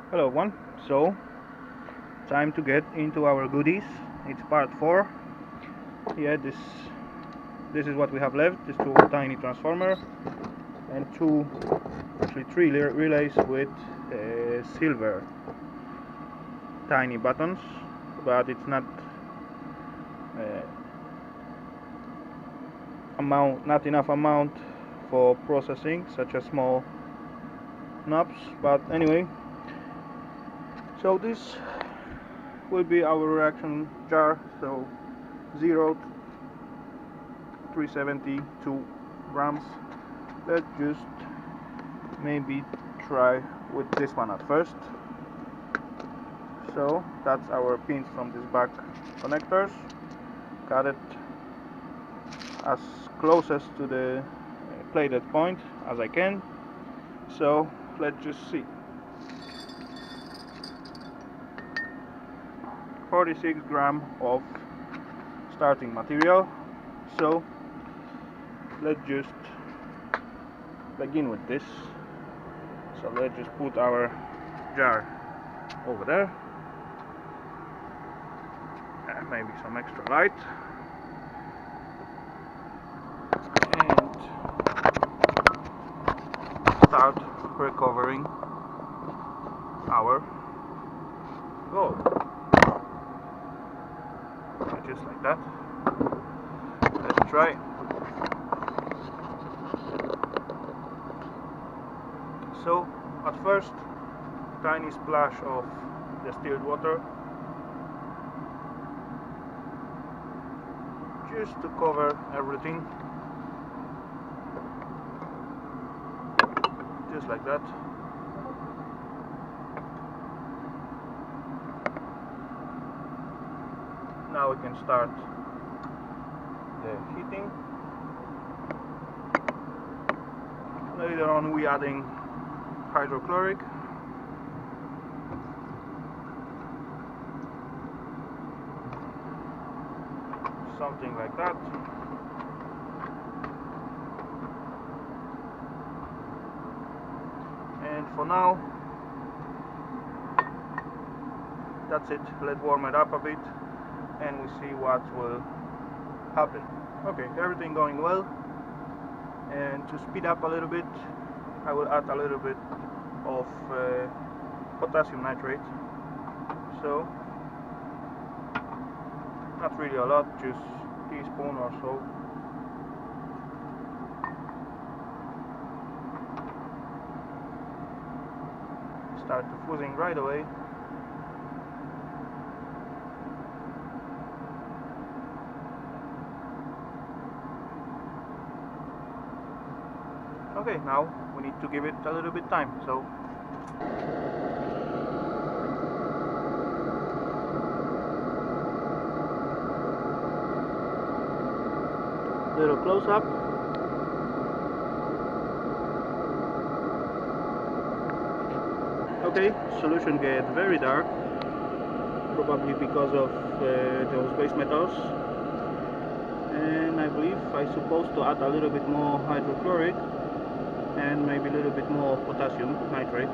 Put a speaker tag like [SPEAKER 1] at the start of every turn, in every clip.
[SPEAKER 1] Hello everyone, so time to get into our goodies. It's part 4. Yeah, this is what we have left. These two tiny transformer and actually three relays with silver tiny buttons, but it's not not enough amount for processing such as small knobs. But anyway, so this will be our reaction jar. So 0 to 372 grams. Let's just maybe try with this one at first. So that's our pins from these back connectors. Got it as closest to the plated point as I can. So let's just see. 46 grams of starting material. So let's just begin with this. So let's just put our jar over there. Maybe some extra light. And start recovering our gold. Just like that. Let's try. So at first, tiny splash of distilled water, just to cover everything, just like that. Now we can start the heating. Later on we adding hydrochloric. Something like that. And for now, that's it. Let's warm it up a bit and we see what will happen. Okay, everything going well. And to speed up a little bit, I will add a little bit of potassium nitrate. So not really a lot, just a teaspoon or so. Start diffusing right away. Okay, now we need to give it a little bit time. So little close up. Okay, solution gets very dark, probably because of those base metals. And I believe I'm supposed to add a little bit more hydrochloric and maybe a little bit more potassium nitrate.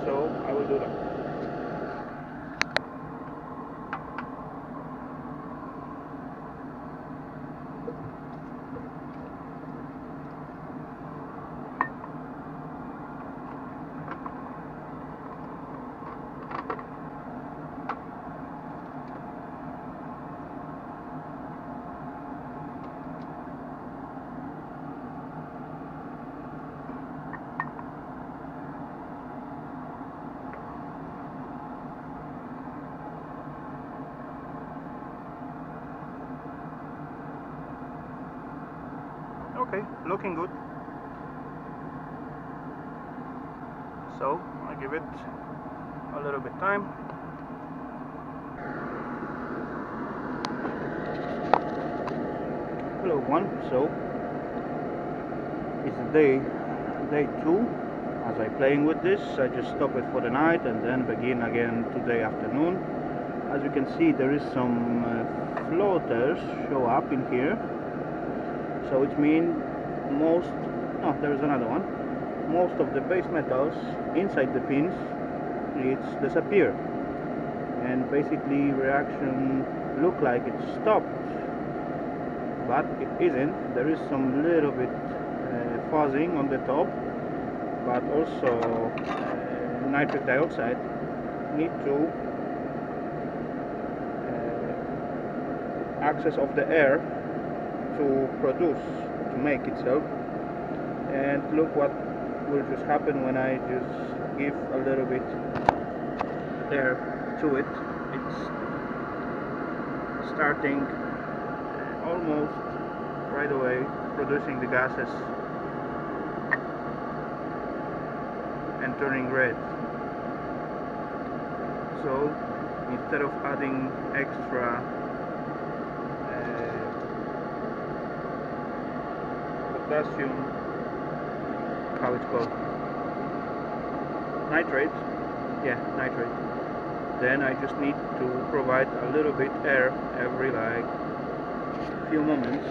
[SPEAKER 1] So I will do that. Okay, looking good. So I give it a little bit time. Hello everyone. So it's day 2 as I playing with this. I just stop it for the night and then begin again today afternoon. As you can see, there is some floaters show up in here. So it means there is another one. Most of the base metals inside the pins it's disappeared, and basically reaction look like it stopped, but it isn't. There is some little bit fuzzing on the top, but also nitric dioxide need to access of the air to produce, to make itself. And look what will just happen when I just give a little bit air to it. It's starting almost right away producing the gases and turning red. So instead of adding extra potassium, how it's called, nitrate, nitrate, then I just need to provide a little bit air every like few moments,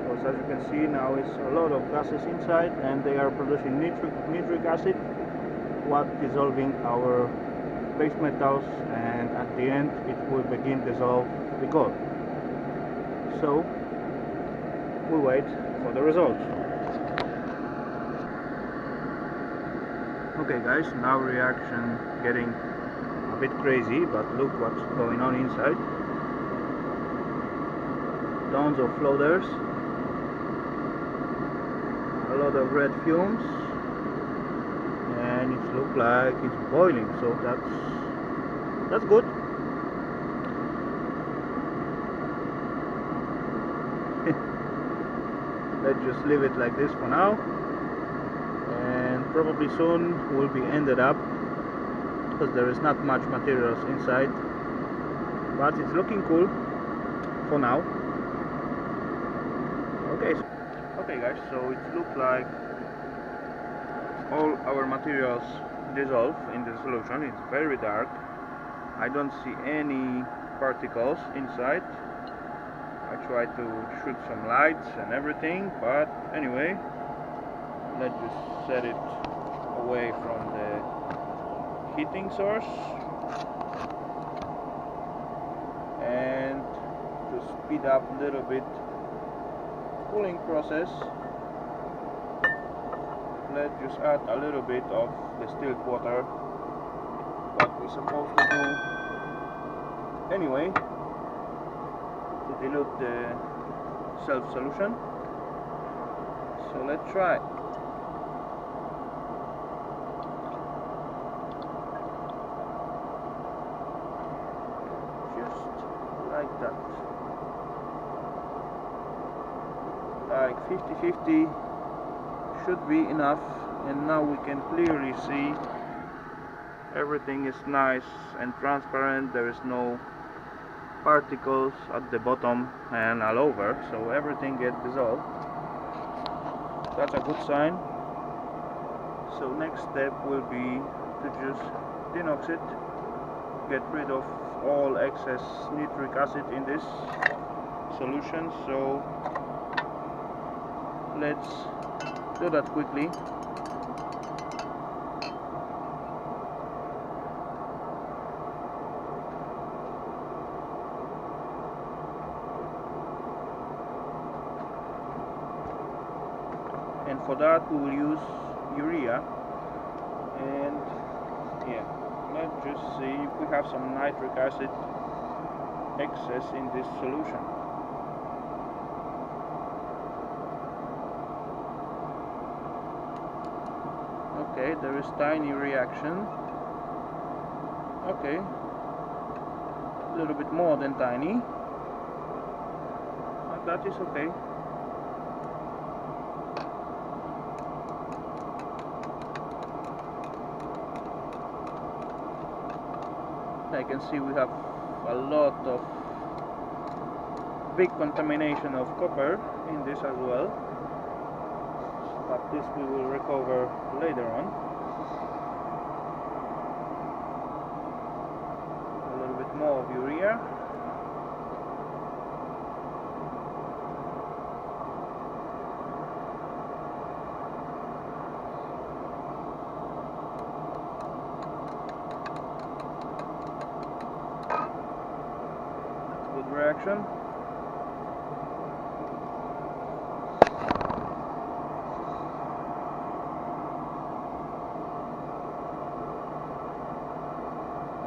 [SPEAKER 1] because as you can see now it's a lot of gases inside and they are producing nitric acid, what dissolving our base metals, and at the end it will begin dissolve the gold. So we'll wait for the results. Okay guys, now reaction getting a bit crazy, but look what's going on inside. Tons of floaters, a lot of red fumes, and it looks like it's boiling, so that's good. Let's just leave it like this for now, and probably soon will be ended up, because there is not much materials inside, but it's looking cool for now. Okay guys, so it looks like all our materials dissolve in the solution. It's very dark. I don't see any particles inside. I try to shoot some lights and everything, but anyway, let's just set it away from the heating source, and to speed up a little bit cooling process, let's just add a little bit of distilled water, what we're supposed to do anyway, to dilute the self solution. So let's try. Just like that, like 50-50 should be enough, and now we can clearly see everything is nice and transparent. There is no particles at the bottom and all over, so everything gets dissolved. That's a good sign. So next step will be to just denox it, get rid of all excess nitric acid in this solution. So let's do that quickly. And for that we will use urea, and yeah, let's just see if we have some nitric acid excess in this solution. Okay, there is tiny reaction. Okay, a little bit more than tiny, but that is okay. I can see we have a lot of big contamination of copper in this as well, but this we will recover later on. A little bit more of urea. reaction.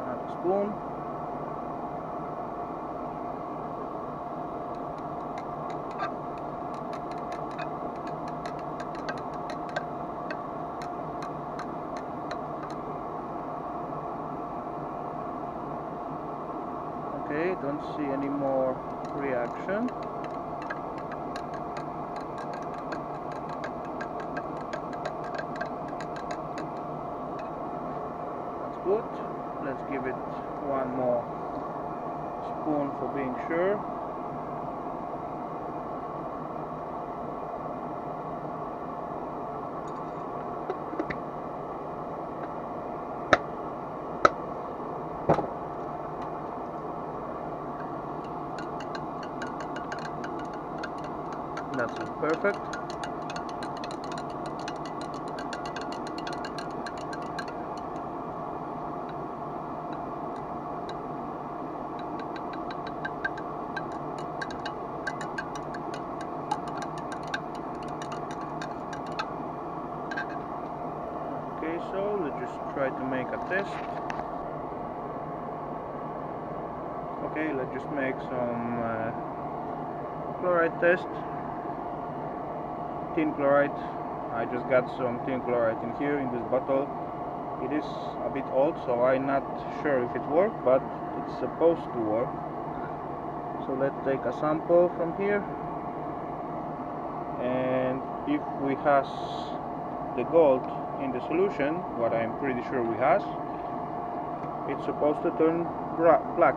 [SPEAKER 1] Another spoon. Okay, don't see any more reaction. That's good. Let's give it one more spoon for being sure. That's perfect. Okay, so let's just try to make a test. Okay, let's just make some chloride test. Tin chloride. I just got some tin chloride in here in this bottle. It is a bit old, so I'm not sure if it works, but it's supposed to work. So let's take a sample from here, and if we has the gold in the solution, what I'm pretty sure we has, it's supposed to turn black.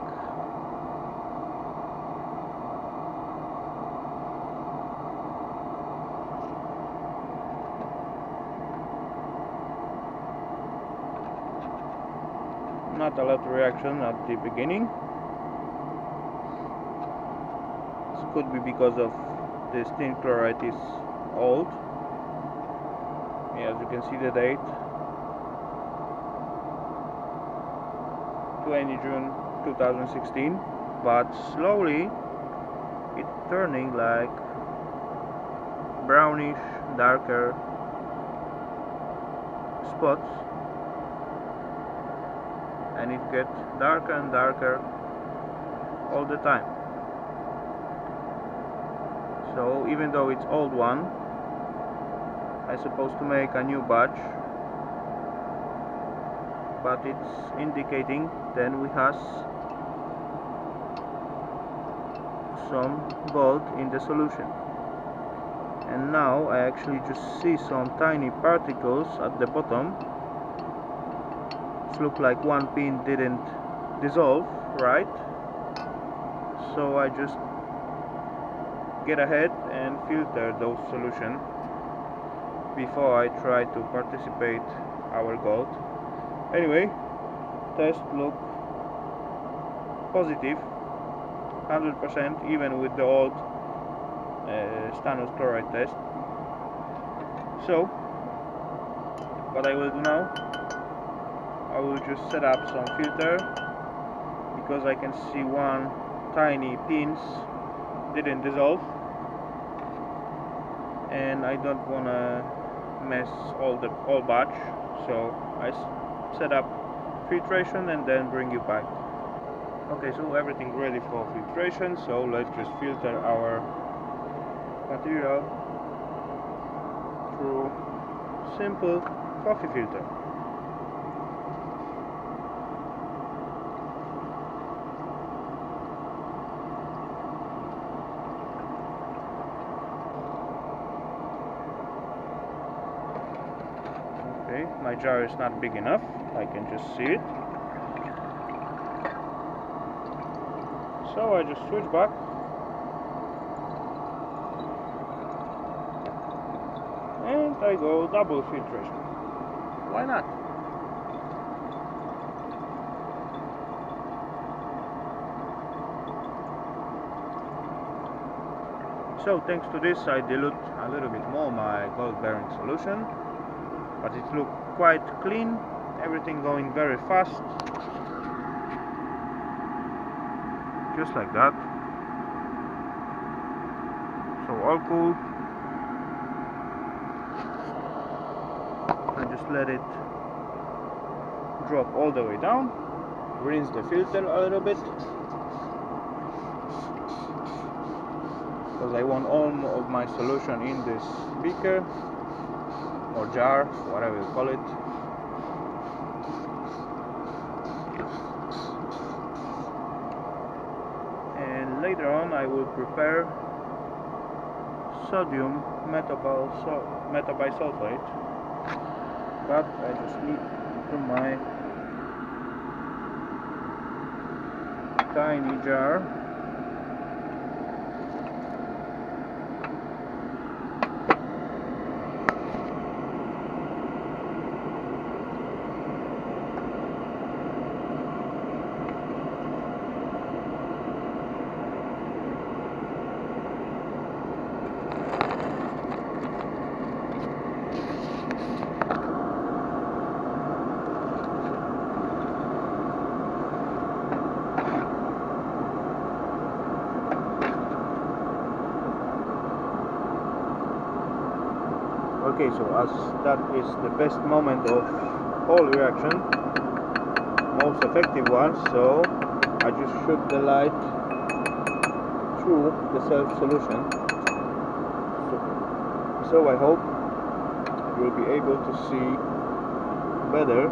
[SPEAKER 1] Not a lot of reaction at the beginning. This could be because of this tin chloride is old. As you can see the date, 20 June 2016, but slowly it's turning like brownish, darker spots, and it gets darker and darker all the time. So even though it's old one, I'm supposed to make a new batch, but it's indicating then we have some gold in the solution. And now I actually just see some tiny particles at the bottom. It looks like one pin didn't dissolve right, so I just get ahead and filter those solution before I try to participate our gold. Anyway, test look positive, 100%, even with the old stannous chloride test. So what I will do now, I will just set up some filter, because I can see one tiny pins didn't dissolve, and I don't wanna mess all batch, so I set up filtration and then bring you back. Okay, so everything ready for filtration, so let's just filter our material through simple coffee filter. Okay, my jar is not big enough, I can just see it. So I just switch back. And I go double filtration. Why not? So thanks to this I dilute a little bit more my gold bearing solution, but it looks quite clean, everything going very fast, just like that. all cool. I just let it drop all the way down. Rinse the filter a little bit, because I want all of my solution in this beaker or jar, whatever you call it. And later on I will prepare sodium metabisulfite, but I just need to my tiny jar. Okay, so as that is the best moment of whole reaction, most effective one, so I just shoot the light through the self solution. So I hope you'll be able to see better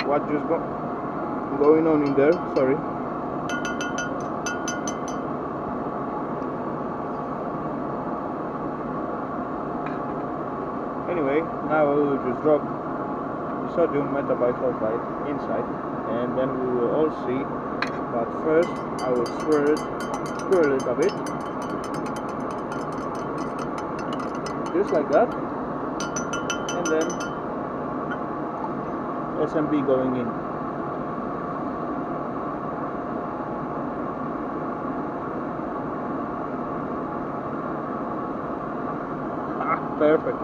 [SPEAKER 1] what just going on in there. Sorry. Anyway, now I will just drop the sodium metabisulfite inside, and then we will all see. But first I will swirl it a bit, just like that, and then SMB going in. Perfect.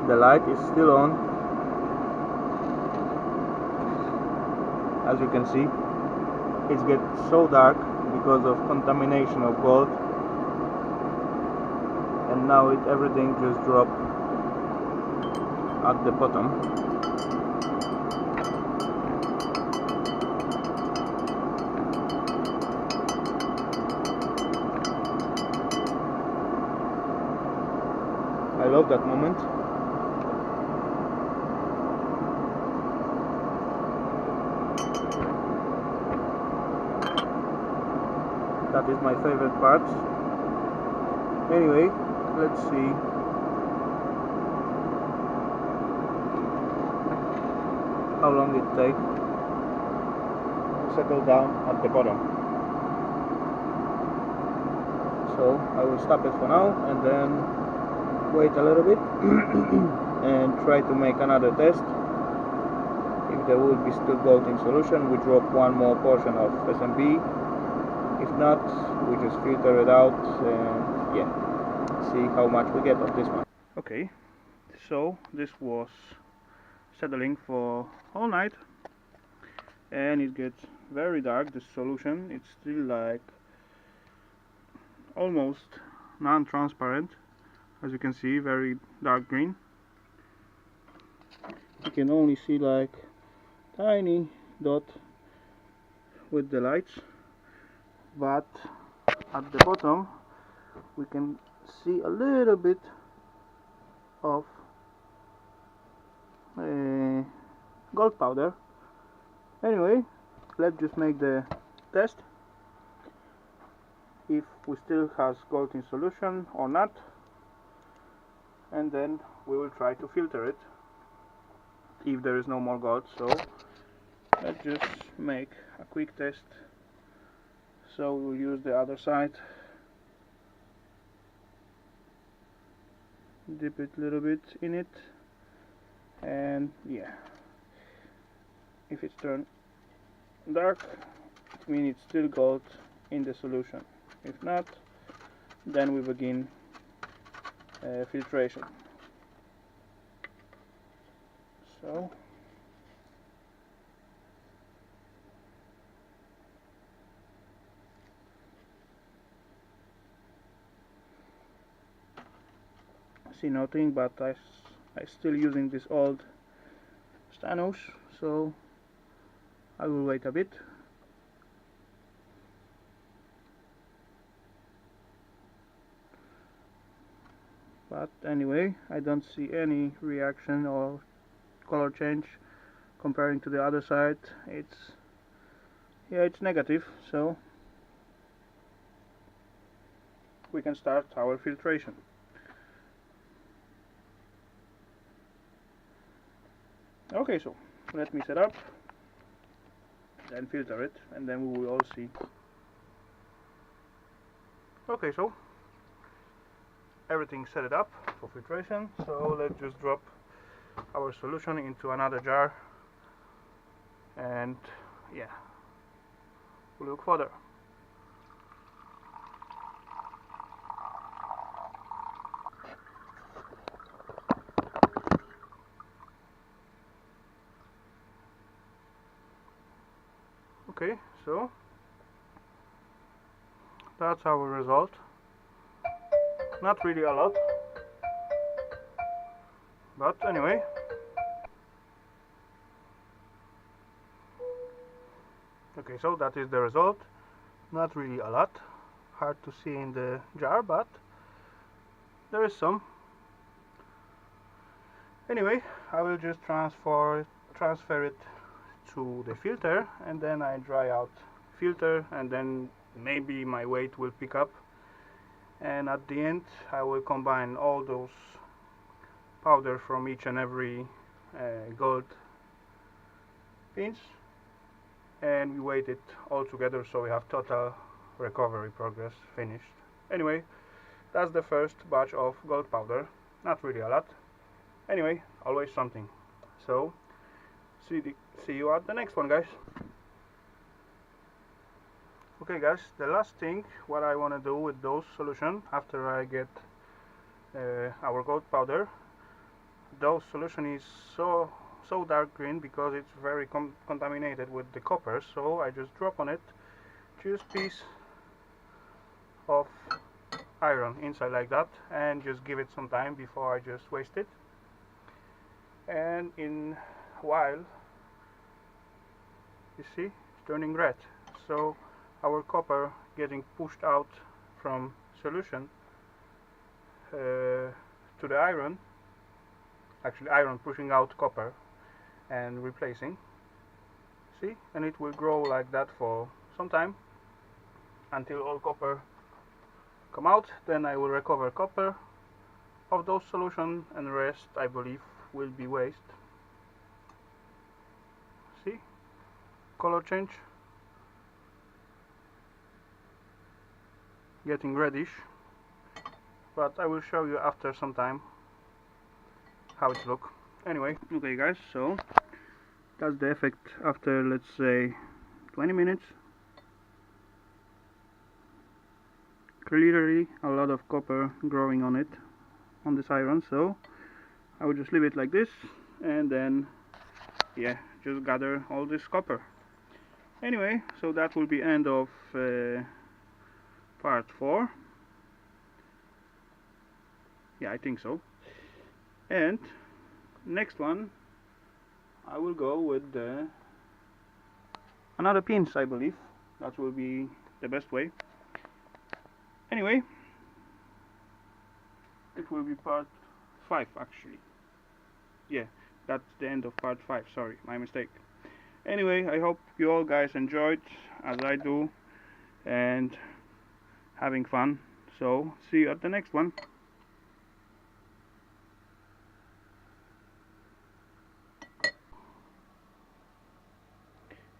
[SPEAKER 1] The light is still on. As you can see, it gets so dark because of contamination of gold, and now everything just dropped at the bottom. I love that moment. That is my favorite part. Anyway, let's see how long it takes to settle down at the bottom. So I will stop it for now and then wait a little bit and try to make another test. If there will be still gold in solution, we drop one more portion of SMB. If not, we just filter it out and yeah, see how much we get of this one. Okay, so this was settling for all night, and it gets very dark. The solution, it's still like almost non-transparent, as you can see, very dark green. You can only see like tiny dot with the lights, but at the bottom we can see a little bit of gold powder. Anyway, let's just make the test if we still has gold in solution or not, and then we will try to filter it if there is no more gold. So let's just make a quick test. So we'll use the other side, dip it a little bit in it, and yeah, if it's turned dark, it means it's still gold in the solution. If not, then we begin filtration. So see nothing, but I still using this old Stanos, so I will wait a bit. But anyway, I don't see any reaction or color change comparing to the other side. It's negative, so we can start our filtration. Okay, so let me set up, then filter it, and then we will all see. Okay, so everything set it up for filtration, so let's just drop our solution into another jar and yeah, we'll look further. Okay, so that's our result. Not really a lot, but anyway. Okay, so that is the result. Not really a lot. Hard to see in the jar, but there is some. Anyway, I will just transfer it to the filter, and then I dry out filter, and then maybe my weight will pick up, and at the end I will combine all those powder from each and every gold pins, and we weight it all together so we have total recovery progress finished. Anyway, that's the first batch of gold powder. Not really a lot. Anyway, always something. So see you at the next one, guys. Okay guys, the last thing what I want to do with those solution after I get our gold powder, those solution is so dark green because it's very contaminated with the copper, so I just drop on it just piece of iron inside like that, and just give it some time before I just waste it. And in a while, you see, it's turning red, so our copper getting pushed out from solution to the iron, actually iron pushing out copper and replacing. See, and it will grow like that for some time until all copper come out. Then I will recover copper of those solution, and the rest I believe will be waste. See, color change, getting reddish, but I will show you after some time how it looks. Anyway, okay guys, so that's the effect after, let's say, 20 minutes. Clearly a lot of copper growing on it, on this iron, so I will just leave it like this, and then yeah, just gather all this copper. Anyway, so that will be end of part 4. Yeah, I think so. And next one I will go with the another pins, I believe. That will be the best way. Anyway, it will be part 5 actually. Yeah, that's the end of part 5, sorry, my mistake. Anyway, I hope you all guys enjoyed as I do and having fun. So see you at the next one.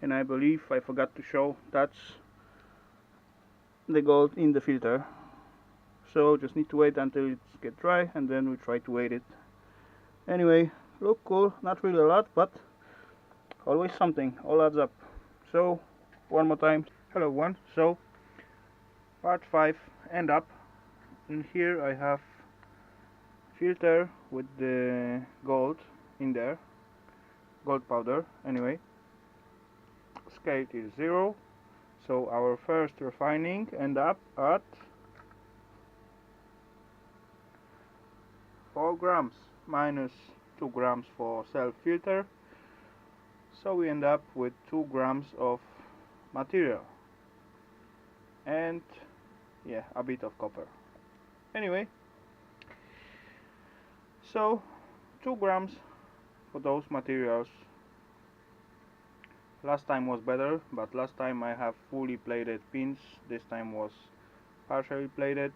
[SPEAKER 1] And I believe I forgot to show, that's the gold in the filter. So just need to wait until it gets dry, and then we try to weight it. Anyway, look cool, not really a lot, but always something, all adds up. So one more time, hello one. So part 5 end up, and here I have filter with the gold in there, gold powder. Anyway, scale is 0, so our first refining end up at 0 grams minus 2 grams for self-filter, so we end up with 2 grams of material and yeah, a bit of copper. Anyway, so 2 grams for those materials. Last time was better, but last time I have fully plated pins, this time was partially plated.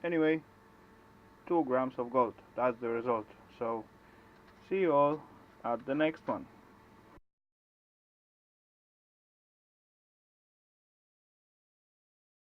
[SPEAKER 1] Anyway, 2 grams of gold, that's the result. So see you all at the next one.